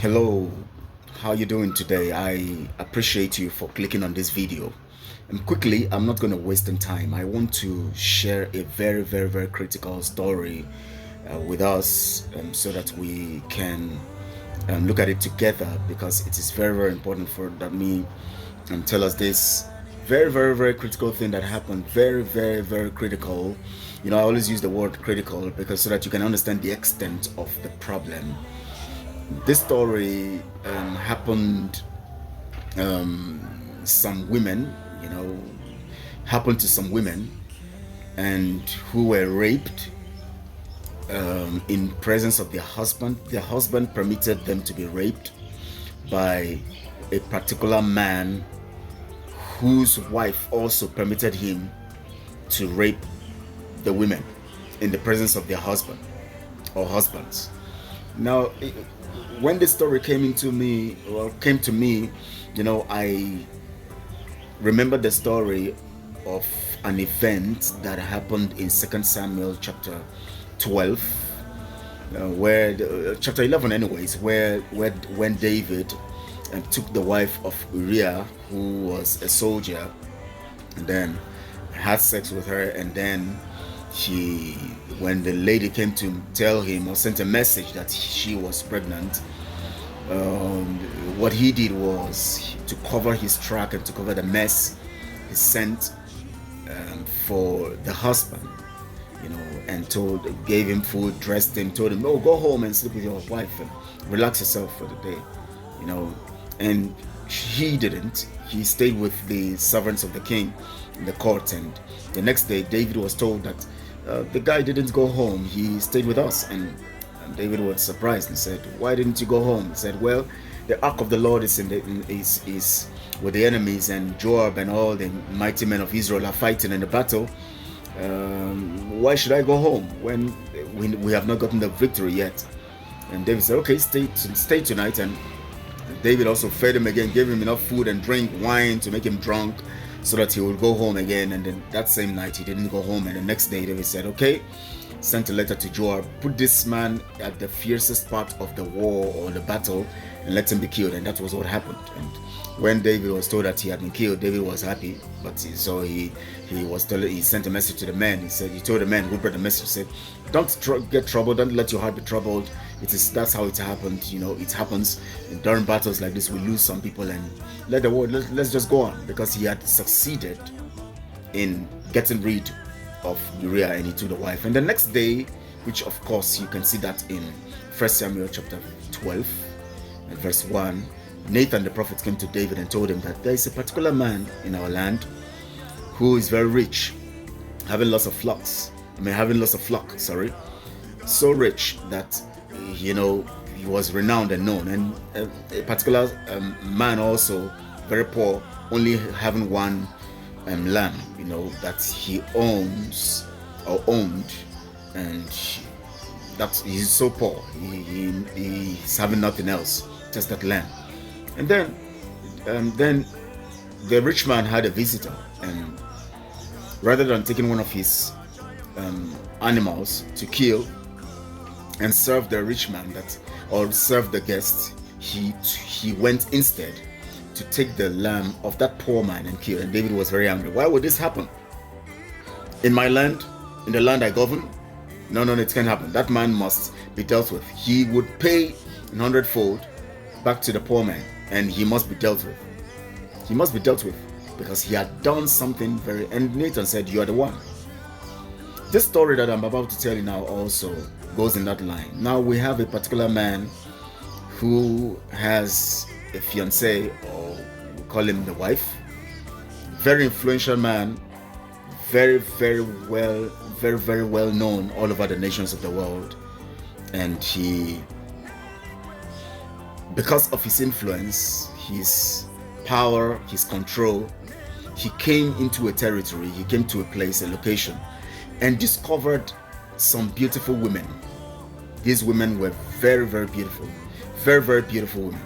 Hello, how you doing today? I appreciate you for clicking on this video. And quickly, I'm not going to waste any time. I want to share a very critical story with us so that we can look at it together because it is very important for that me and tell us this very critical thing that happened. Very critical. You know, I always use the word critical because so that you can understand the extent of the problem. This story happened some women, you know, happened to some women and who were raped in presence of their husband. Their husband permitted them to be raped by a particular man whose wife also permitted him to rape the women in the presence of their husband or husbands. Now, when this story came to me, you know, I remember the story of an event that happened in 2 Samuel chapter 12, chapter 11, anyways, where when David took the wife of Uriah, who was a soldier, and then had sex with her, and then when the lady came to tell him or sent a message that she was pregnant, what he did was to cover his track and to cover the mess he sent for the husband, you know, and gave him food, dressed him, told him, "Oh, go home and sleep with your wife and relax yourself for the day," you know. And he didn't. He stayed with the servants of the king in the court, and the next day David was told that the guy didn't go home. He stayed with us. And David was surprised and said, "Why didn't you go home?" He said, "Well, the ark of the Lord is is with the enemies, and Joab and all the mighty men of Israel are fighting in the battle. Why should I go home when we have not gotten the victory yet?" And David said, "Okay, stay tonight." And David also fed him again, gave him enough food and drink, wine to make him drunk, so that he would go home again. And then that same night he didn't go home. And the next day David said, "Okay," sent a letter to Joab, "Put this man at the fiercest part of the war or the battle and let him be killed." And that was what happened. And when David was told that he had been killed, David was happy. But he sent a message to the men. He told the men who brought the message, said, "Don't get troubled. Don't let your heart be troubled. That's how it happened. You know, it happens during battles like this. We lose some people, and let's just go on," because he had succeeded in getting rid of Uriah, and he took the wife. And the next day, which of course you can see that in 1 Samuel chapter 12 and verse 1, Nathan the prophet came to David and told him that there is a particular man in our land who is very rich, having lots of flock, sorry, so rich that, you know, he was renowned and known. And a particular man also very poor, only having one lamb, you know, that he owns or owned, and that he's so poor, he's having nothing else, just that lamb. And then the rich man had a visitor, and rather than taking one of his animals to kill and serve the rich man or serve the guest, he went instead to take the lamb of that poor man and kill. And David was very angry. Why would this happen? In my land, in the land I govern? No, it can't happen. That man must be dealt with. He would pay 100-fold back to the poor man, and he must be dealt with. He must be dealt with because he had done something and Nathan said, "You are the one." This story that I'm about to tell you now also goes in that line. Now we have a particular man who has a fiancée, or we call him the wife. Very influential man, very well known all over the nations of the world. And because of his influence, his power, his control, he came into a territory, he came to a place, a location, and discovered some beautiful women. These women were very beautiful, very beautiful women.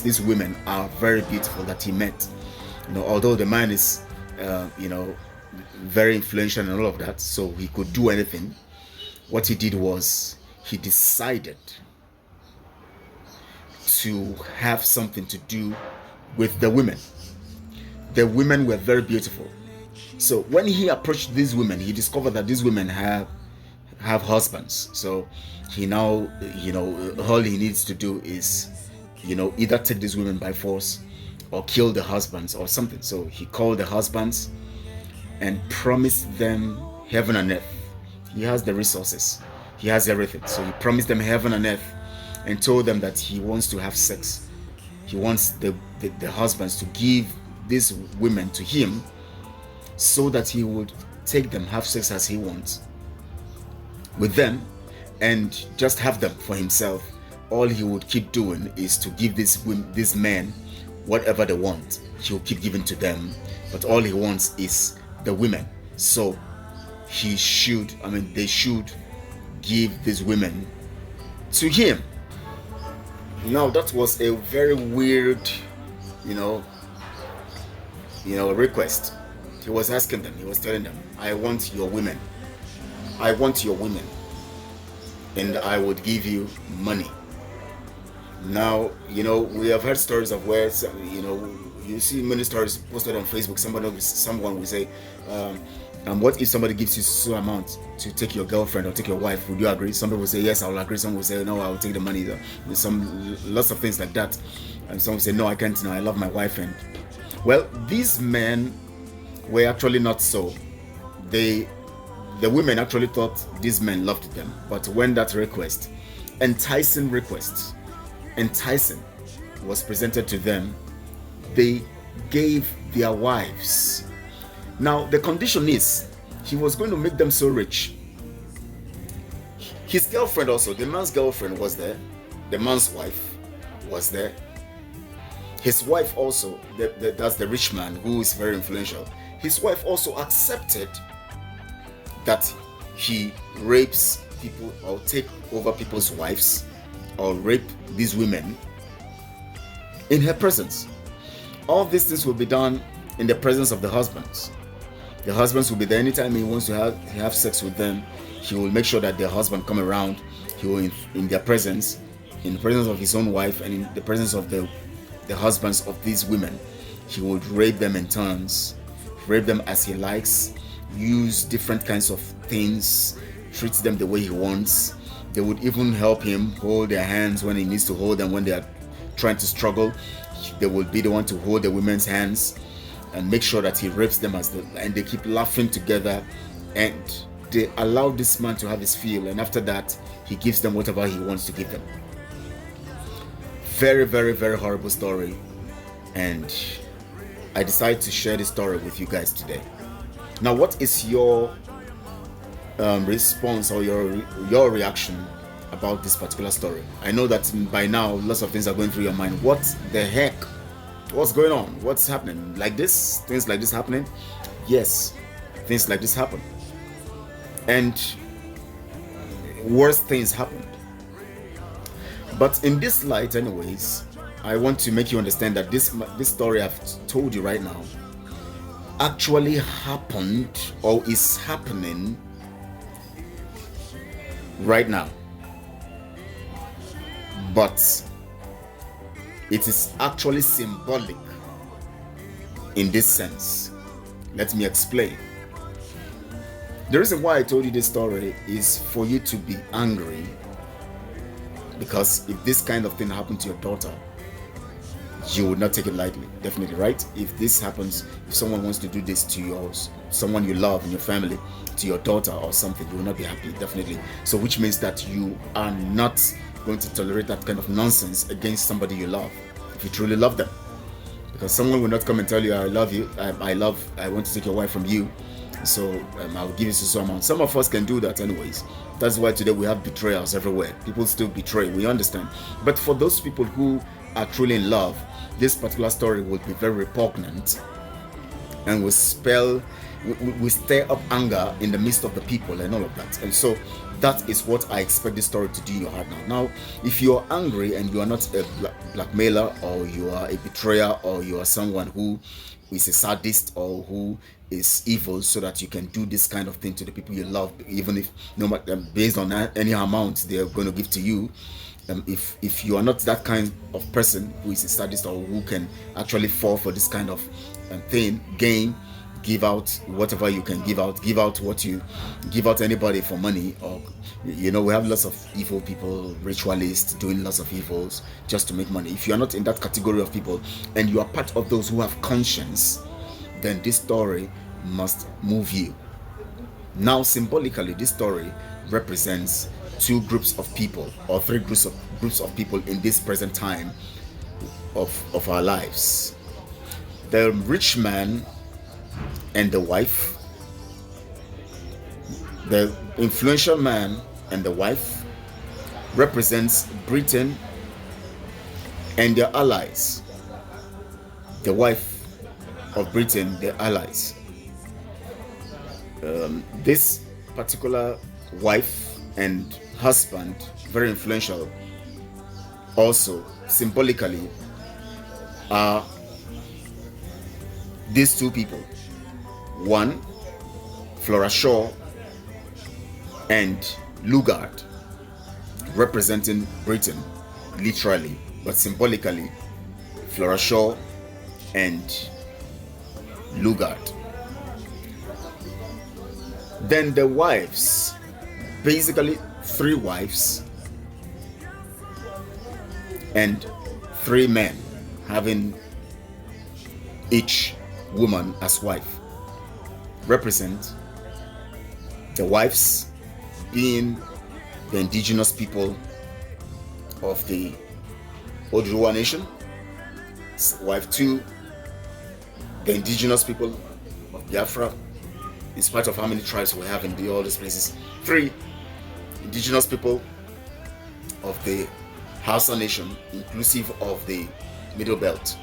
These women are very beautiful that he met. You know, although the man is, very influential and all of that, so he could do anything. What he did was he decided to have something to do with the women. The women were very beautiful. So when he approached these women, he discovered that these women have husbands. So he now, all he needs to do is, either take these women by force or kill the husbands or something. So he called the husbands and promised them heaven and earth. He has the resources. He has everything. So he promised them heaven and earth and told them that he wants to have sex. He wants the husbands to give these women to him so that he would take them, have sex as he wants with them, and just have them for himself. All he would keep doing is to give these men whatever they want. He'll keep giving to them, but all he wants is the women. So they should give these women to him. Now that was a very weird, request. He was asking them, he was telling them, I want your women. I want your women. And I would give you money. Now, we have heard stories of where, you see many stories posted on Facebook. Someone will say, what if somebody gives you so amount to take your girlfriend or take your wife? Would you agree? Some people will say, yes, I will agree. Some will say, no, I will take the money. Lots of things like that. And some will say, no, I can't. No, I love my wife. And well, these men were actually not so. The women actually thought these men loved them. But when that enticing request, was presented to them, they gave their wives. Now, the condition is, he was going to make them so rich. His girlfriend also, the man's girlfriend was there. The man's wife was there. His wife also, that's the rich man who is very influential. His wife also accepted that he rapes people or take over people's wives or rape these women in her presence. All these things will be done in the presence of the husbands. The husbands will be there anytime he wants to have sex with them. He will make sure that their husband come around. He will, in their presence, in the presence of his own wife and in the presence of the husbands of these women, he would rape them in turns, rape them as he likes, use different kinds of things, treat them the way he wants. They would even help him hold their hands when he needs to hold them when they are trying to struggle. They would be the one to hold the women's hands and make sure that he rapes them and they keep laughing together, and they allow this man to have his feel, and after that he gives them whatever he wants to give them. Very, very, very horrible story, and I decided to share this story with you guys today. Now, what is your response or your reaction about this particular story? I know that by now lots of things are going through your mind. What the heck? What's going on? What's happening? Like this? Things like this happening? Yes, things like this happen. And worse things happened. But in this light, anyways, I want to make you understand that this story I've told you right now actually happened or is happening right now. But it is actually symbolic in this sense. Let me explain. The reason why I told you this story is for you to be angry, because if this kind of thing happened to your daughter, you would not take it lightly, definitely, right? If this happens, if someone wants to do this to someone you love in your family, to your daughter or something, you will not be happy, definitely. So which means that you are not going to tolerate that kind of nonsense against somebody you love, if you truly love them. Because someone will not come and tell you, I love you, I want to take your wife from you, so I'll give you so amount. Some of us can do that anyways. That's why today we have betrayals everywhere. People still betray, we understand. But for those people who are truly in love, this particular story will be very repugnant and will stir up anger in the midst of the people and all of that. And so that is what I expect this story to do in your heart now. Now, if you are angry and you are not a blackmailer, or you are a betrayer, or you are someone who is a sadist, or who is evil, so that you can do this kind of thing to the people you love, even if no matter based on any amount they're going to give to you. If you are not that kind of person who is a sadist, or who can actually fall for this kind of thing, give out whatever you can give out what you give out anybody for money, or we have lots of evil people, ritualists doing lots of evils just to make money. If you are not in that category of people, and you are part of those who have conscience, then this story must move you. Now, symbolically, this story represents two groups of people, or three groups of people in this present time of our lives. The rich man and the wife, the influential man and the wife, represents Britain and their allies. The wife of Britain, their allies. This particular wife and husband, very influential, also symbolically are these two people. One, Flora Shaw and Lugard, representing Britain, literally, but symbolically, Flora Shaw and Lugard. Then the wives, basically 3 wives and 3 men, having each woman as wife, represent the wives being the indigenous people of the Oduduwa nation. Wife 2, the indigenous people of Biafra, in spite of how many tribes we have in all these places. 3, indigenous people of the Hausa nation, inclusive of the Middle Belt.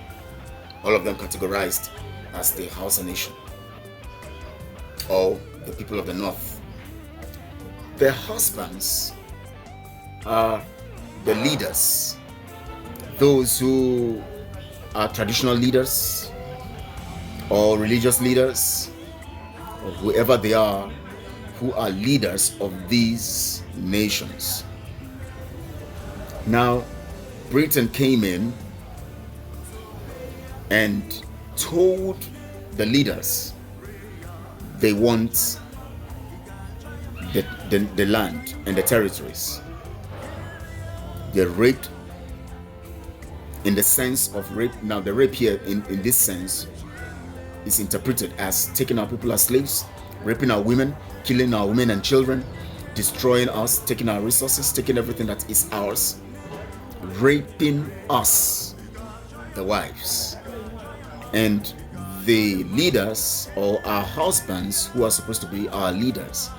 All of them categorized as the Hausa nation, or the people of the North. Their husbands are the leaders, those who are traditional leaders or religious leaders, or whoever they are, who are leaders of these nations. Now, Britain came in and told the leaders they want the land and the territories. They raped, in the sense of rape. Now, the rape here in this sense is interpreted as taking our people as slaves, raping our women, killing our women and children, destroying us, taking our resources, taking everything that is ours, raping us, the wives. And the leaders, or our husbands, who are supposed to be our leaders,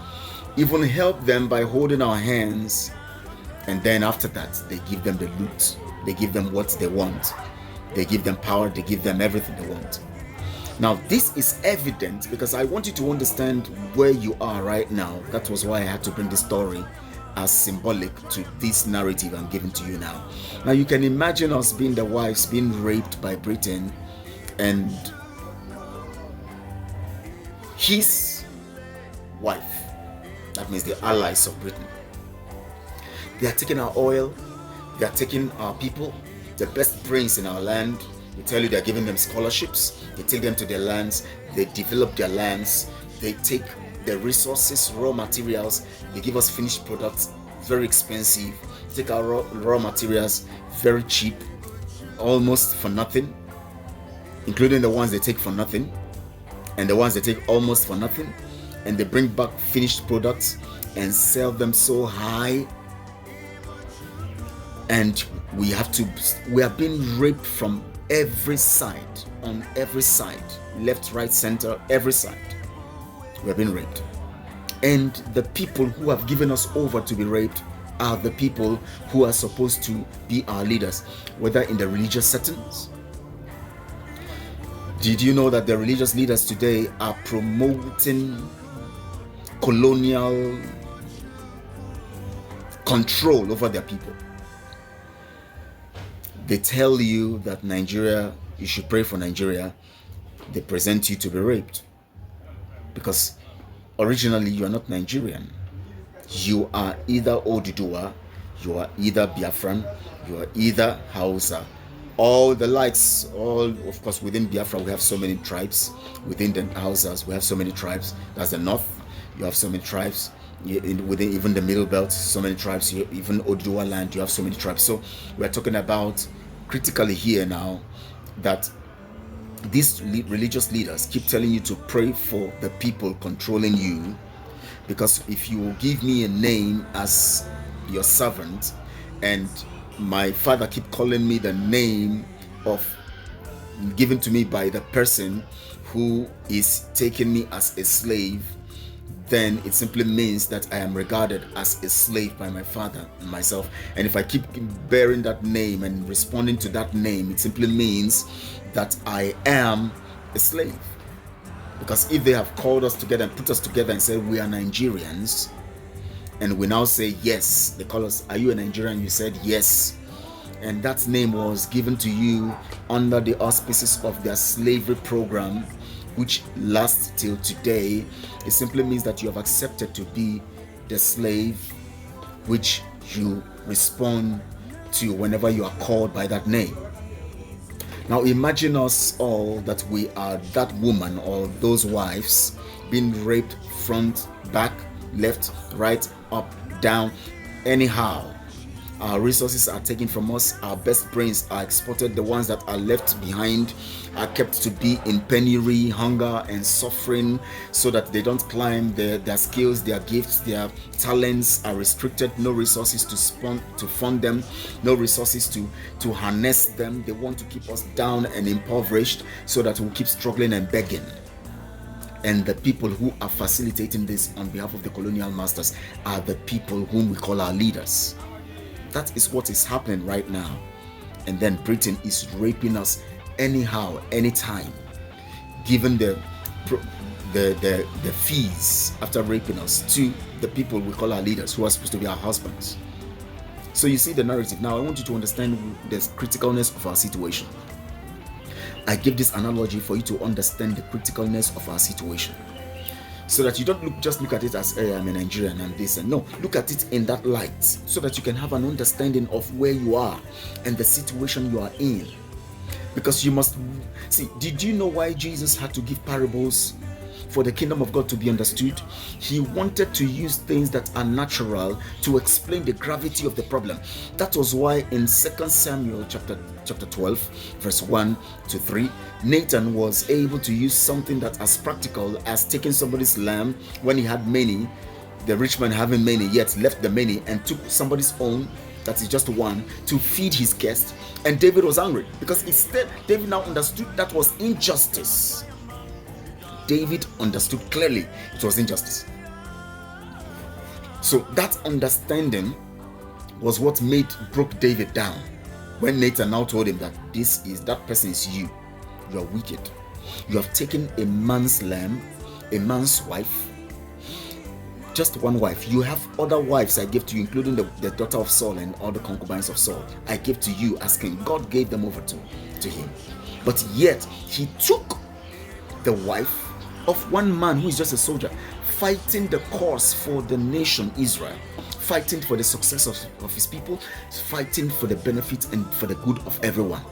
even help them by holding our hands, and then after that they give them the loot, they give them what they want, they give them power, they give them everything they want. Now, this is evident because I want you to understand where you are right now. That was why I had to bring this story as symbolic to this narrative I'm giving to you now. Now, you can imagine us being the wives being raped by Britain, and his wife, that means the allies of Britain, they are taking our oil, they are taking our people, the best brains in our land. They tell you they're giving them scholarships, they take them to their lands, they develop their lands, they take the resources, raw materials, they give us finished products, very expensive, take our raw materials, very cheap, almost for nothing, including the ones they take for nothing, and the ones they take almost for nothing, and they bring back finished products and sell them so high, and we are being raped from every side, on every side, left, right, center, every side. We are being raped. And the people who have given us over to be raped are the people who are supposed to be our leaders, whether in the religious settings. Did you know that the religious leaders today are promoting colonial control over their people? They tell you that Nigeria, you should pray for Nigeria. They present you to be raped. because originally you are not Nigerian. You are either Oduduwa, you are either Biafran, you are either Hausa. All the likes, all, of course, within Biafra we have so many tribes. Within the Hausas we have so many tribes. That's the north. You have so many tribes. Within even the middle belt, so many tribes. Even Oduduwa land, you have so many tribes. So we're talking about critically here now that these religious leaders keep telling you to pray for the people controlling you, because if you give me a name as your servant and my father keep calling me the name of given to me by the person who is taking me as a slave, then it simply means that I am regarded as a slave by my father and myself. And if I keep bearing that name and responding to that name, it simply means that I am a slave. Because if they have called us together and put us together and said we are Nigerians, and we now say yes, they call us, are you a Nigerian? You said yes, and that name was given to you under the auspices of their slavery program, which lasts till today. It simply means that you have accepted to be the slave which you respond to whenever you are called by that name. Now imagine us all that we are that woman or those wives being raped front, back, left, right, up, down, anyhow. Our resources are taken from us, our best brains are exported, the ones that are left behind are kept to be in penury, hunger and suffering, so that they don't climb. Their skills, their gifts, their talents are restricted, no resources to fund them, no resources to harness them. They want to keep us down and impoverished so that we'll keep struggling and begging. And the people who are facilitating this on behalf of the colonial masters are the people whom we call our leaders. That is what is happening right now. And then Britain is raping us anyhow, anytime, given the fees after raping us to the people we call our leaders, who are supposed to be our husbands. So you see the narrative. Now I want you to understand the criticalness of our situation. I give this analogy for you to understand the criticalness of our situation, so that you don't just look at it as, hey, I'm a Nigerian and this, and no, look at it in that light, so that you can have an understanding of where you are and the situation you are in. Because you must see, did you know why Jesus had to give parables for the kingdom of God to be understood? He wanted to use things that are natural to explain the gravity of the problem. That was why in 2 Samuel chapter 12 verse 1 to 3, Nathan was able to use something that as practical as taking somebody's lamb when he had many, the rich man having many, yet left the many and took somebody's own, that is just one, to feed his guest. And David was angry because instead David now understood that was injustice. David understood clearly it was injustice. So that understanding was what broke David down. When Nathan now told him that that person is you are wicked. You have taken a man's lamb, a man's wife, just one wife. You have other wives I gave to you, including the daughter of Saul and all the concubines of Saul. I gave to you as king. God gave them over to him. But yet he took the wife of one man who is just a soldier, fighting the cause for the nation Israel, fighting for the success of his people, fighting for the benefit and for the good of everyone.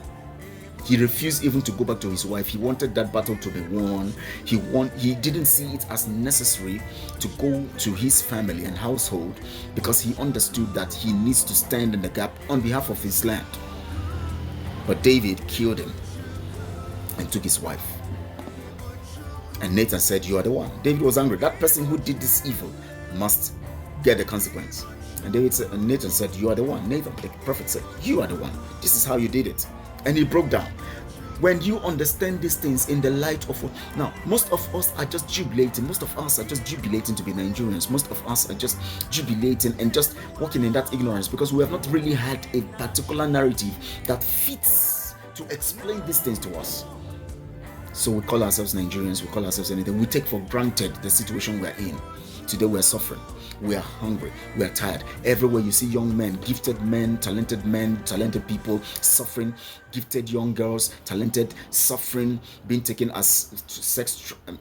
He refused even to go back to his wife. He wanted that battle to be won. He didn't see it as necessary to go to his family and household, because he understood that he needs to stand in the gap on behalf of his land. But David killed him and took his wife. And Nathan said, you are the one. David was angry. That person who did this evil must get the consequence. And Nathan said, you are the one. Nathan, the prophet, said, you are the one. This is how you did it. And he broke down. When you understand these things in the light of what... Now, most of us are just jubilating. Most of us are just jubilating to be Nigerians. Most of us are just jubilating and just walking in that ignorance, because we have not really had a particular narrative that fits to explain these things to us. So we call ourselves Nigerians, we call ourselves anything. We take for granted the situation we're in. Today we're suffering. We are hungry. We are tired. Everywhere you see young men, talented people suffering, gifted young girls, talented, suffering, being taken as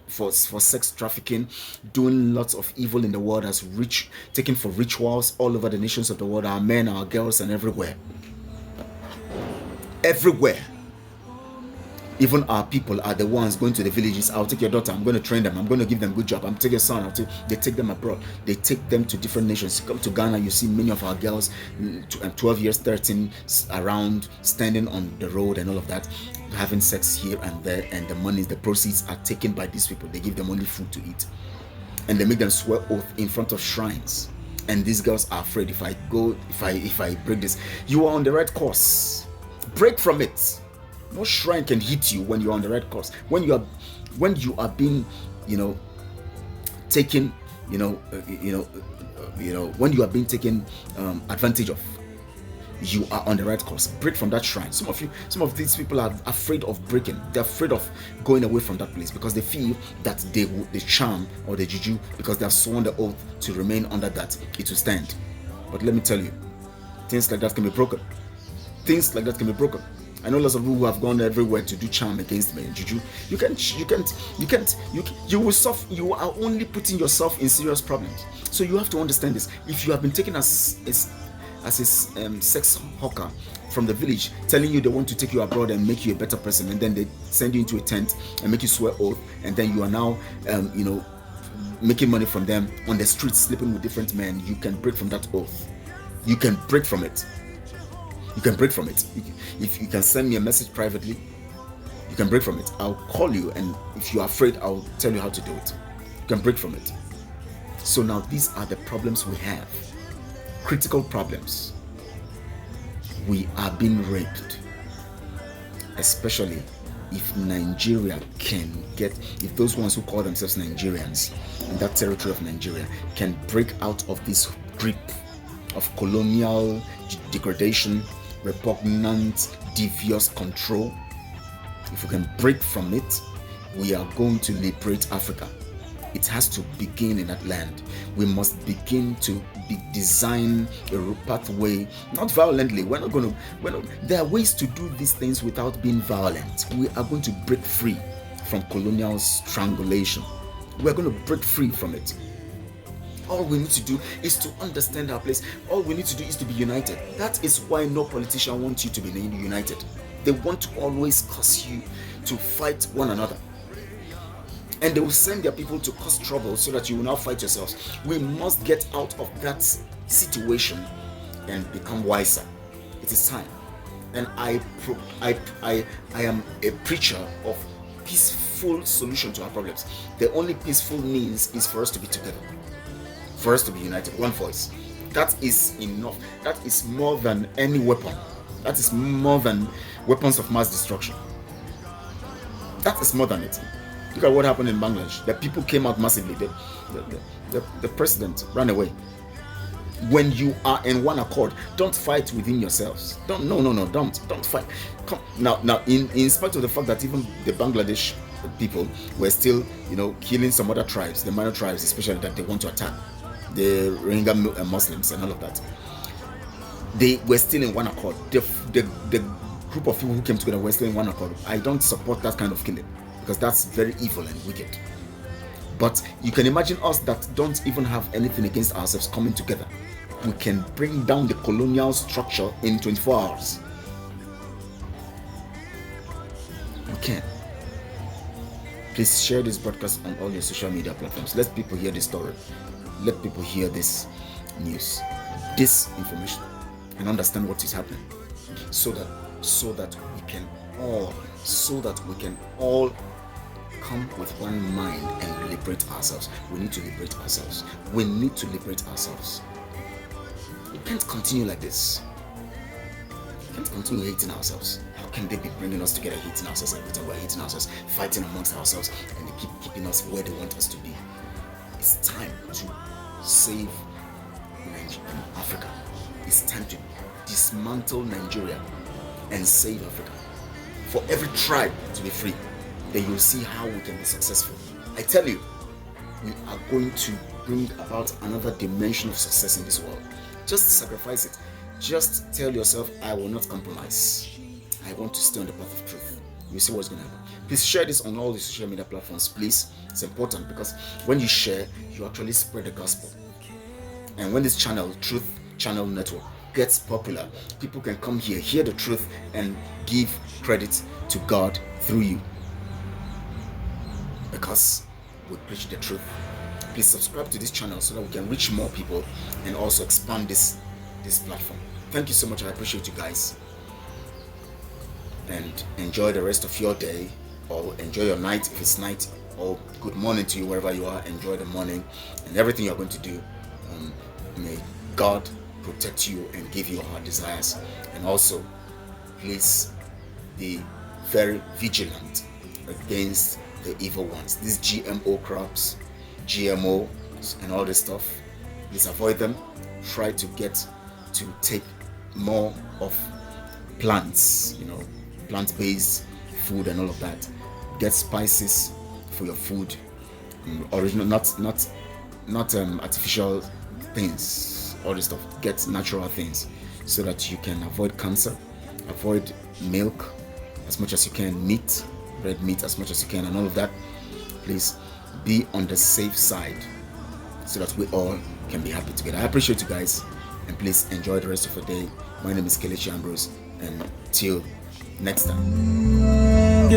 for sex trafficking, doing lots of evil in the world as taken for rituals all over the nations of the world. Our men, our girls, and everywhere. Everywhere. Even our people are the ones going to the villages. I'll take your daughter, I'm going to train them, I'm going to give them a good job. I'm taking your son, they take them abroad. They take them to different nations. You come to Ghana, you see many of our girls, 12 years, 13, around, standing on the road and all of that, having sex here and there, and the proceeds are taken by these people. They give them only food to eat. And they make them swear oath in front of shrines. And these girls are afraid, if I break this, you are on the right course. Break from it. No shrine can hit you when you're on the right course. When you are being, taken, when you are being taken advantage of, you are on the right course. Break from that shrine. Some of these people are afraid of breaking. They're afraid of going away from that place because they feel that the charm or the juju, because they have sworn the oath to remain under that, it will stand. But let me tell you, things like that can be broken. Things like that can be broken. I know lots of people who have gone everywhere to do charm against me, juju. You will suffer. You are only putting yourself in serious problems. So you have to understand this. If you have been taken as a sex hawker from the village, telling you they want to take you abroad and make you a better person, and then they send you into a tent and make you swear oath, and then you are now, making money from them on the streets, sleeping with different men, you can break from that oath. You can break from it. You can break from it. If you can send me a message privately, you can break from it. I'll call you, and if you're afraid, I'll tell you how to do it. You can break from it. So now these are the problems we have. Critical problems. We are being raped. Especially if Nigeria if those ones who call themselves Nigerians in that territory of Nigeria can break out of this grip of colonial degradation, repugnant, devious control. If we can break from it, we are going to liberate Africa. It has to begin in that land. We must begin to design a pathway, not violently. There are ways to do these things without being violent. We are going to break free from colonial strangulation. We are going to break free from it. All we need to do is to understand our place. All we need to do is to be united. That is why no politician wants you to be united. They want to always cause you to fight one another. And they will send their people to cause trouble so that you will now fight yourselves. We must get out of that situation and become wiser. It is time. And I am a preacher of peaceful solution to our problems. The only peaceful means is for us to be together. For us to be united, one voice. That is enough. That is more than any weapon. That is more than weapons of mass destruction. That is more than it. Look at what happened in Bangladesh. The people came out massively. The president ran away. When you are in one accord, don't fight within yourselves. Don't fight. Come now. In spite of the fact that even the Bangladesh people were still, killing some other tribes, the minor tribes, especially that they want to attack, the Rohingya Muslims and all of that, they were still in one accord. The group of people who came together were still in one accord. I don't support that kind of killing, because that's very evil and wicked. But you can imagine us that don't even have anything against ourselves coming together. We can bring down the colonial structure in 24 hours. We can. Please share this broadcast on all your social media platforms. Let people hear this story. Let people hear this news, this information, and understand what is happening, so that we can all come with one mind and liberate ourselves. We need to liberate ourselves. We can't continue like this. We can't continue hating ourselves. How can they be bringing us together, hating ourselves every time we're hating ourselves, fighting amongst ourselves, and they keep keeping us where they want us to be? It's time to save Africa. It's time to dismantle Nigeria and save Africa. For every tribe to be free, then you'll see how we can be successful. I tell you, we are going to bring about another dimension of success in this world. Just sacrifice it. Just tell yourself, I will not compromise. I want to stay on the path of truth. You see what's going to happen. Please share this on all the social media platforms, please. It's important because when you share, you actually spread the gospel. And when this channel, Truth Channel Network, gets popular, people can come here, hear the truth, and give credit to God through you. Because we preach the truth. Please subscribe to this channel so that we can reach more people and also expand this platform. Thank you so much. I appreciate you guys. And enjoy the rest of your day, or enjoy your night if it's night, or good morning to you wherever you are. Enjoy the morning and everything you're going to do. May God protect you and give you heart desires. And also, please be very vigilant against the evil ones. These GMO crops, GMOs, and all this stuff. Please avoid them. Try to take more of plants, plant-based food and all of that. Get spices for your food, original, not artificial things, all this stuff. Get natural things so that you can avoid cancer, avoid milk as much as you can, meat, red meat as much as you can, and all of that. Please be on the safe side so that we all can be happy together. I appreciate you guys, and please enjoy the rest of your day. My name is Kelechi Ambrose, and till next time.